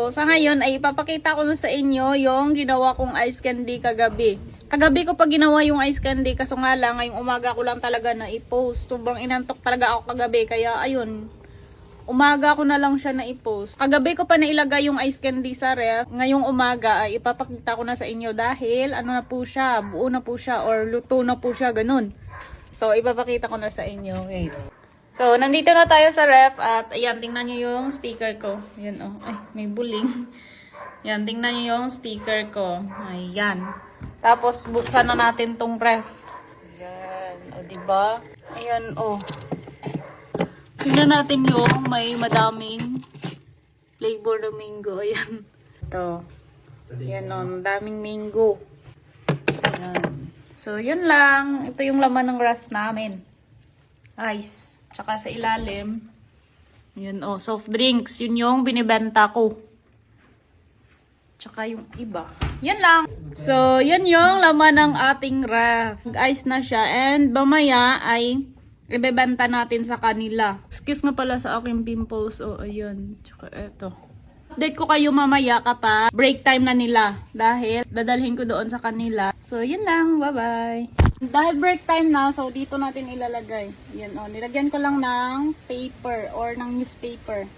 So, sa ngayon ay ipapakita ko na sa inyo yung ginawa kong ice candy kagabi. Kagabi ko pa ginawa yung ice candy, kaso nga lang, ngayong umaga ko lang talaga na i-post. Sobrang inantok talaga ako kagabi, kaya ayun, umaga ko na lang siya na i-post. Kagabi ko pa nailagay yung ice candy sa ref. Ngayong umaga ay ipapakita ko na sa inyo dahil ano na po siya, buo na po siya or luto na po siya, ganun. So, ipapakita ko na sa inyo. Wait. So, nandito na tayo sa ref at ayan, tingnan nyo yung sticker ko. Ayan, oh. Ay, may buling. Ayan, tingnan nyo yung sticker ko. Ayan. Tapos, buksan na natin tong ref. Ayan, o, diba? Ayan, oh. Tingnan natin yung may madaming flavor na mango. Ayan. Ito. Ayan, oh, daming mango. Ayan. So, yun lang. Ito yung laman ng ref namin. Ice. Tsaka sa ilalim, yun oh, soft drinks. Yun yung binibenta ko. Tsaka yung iba. Yan lang. So, yun yung laman ng ating ref. Ice na siya. And mamaya ay ibebenta natin sa kanila. Excuse nga pala sa aking pimples. Oh, ayun. Tsaka eto. Update ko kayo mamaya kapag break time na nila. Dahil dadalhin ko doon sa kanila. So, yun lang. Bye-bye. Dahil break time na, so dito natin ilalagay. Yan o, nilagyan ko lang ng paper or ng newspaper.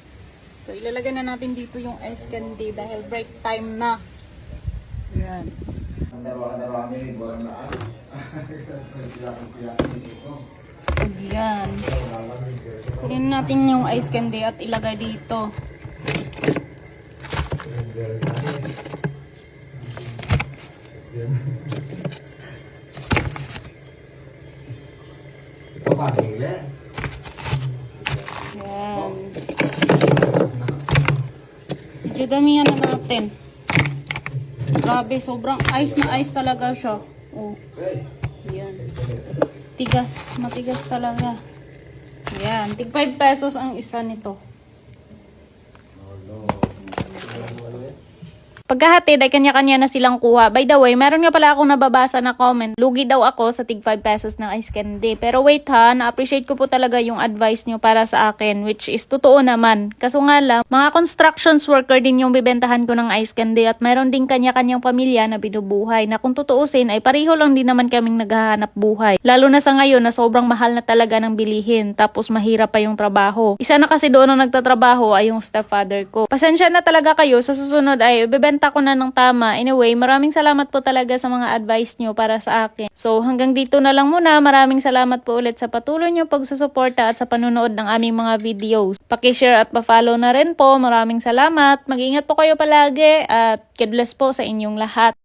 So ilalagay na natin dito yung ice candy dahil break time na. Yan. Yan. Kunin natin yung ice candy at ilagay dito. Yan. Medyo damihan na natin. Grabe, sobrang ice na ice talaga siya. Oh. Yan. Tigas, matigas talaga. Yan, tig 5 pesos ang isa nito. Pagkahatid ay kanya-kanya na silang kuha. By the way, meron nga pala akong nababasa na comment. Lugi daw ako sa tig 5 pesos ng ice candy. Pero wait ha, na-appreciate ko po talaga yung advice nyo para sa akin, which is totoo naman. Kaso nga lang, mga constructions worker din yung bibentahan ko ng ice candy at meron din kanya-kanyang pamilya na binubuhay na kung tutuusin ay pareho lang din naman kaming naghahanap buhay. Lalo na sa ngayon na sobrang mahal na talaga ng bilihin tapos mahirap pa yung trabaho. Isa na kasi doon ang nagtatrabaho ay yung stepfather ko. Pasensya na talaga kayo, sa susunod ay bibenta ko na ng tama. Anyway, maraming salamat po talaga sa mga advice nyo para sa akin. So, hanggang dito na lang muna. Maraming salamat po ulit sa patuloy nyo pagsusuporta at sa panunood ng aming mga videos. Paki-share at pa-follow na rin po. Maraming salamat. Mag-ingat po kayo palagi at God bless po sa inyong lahat.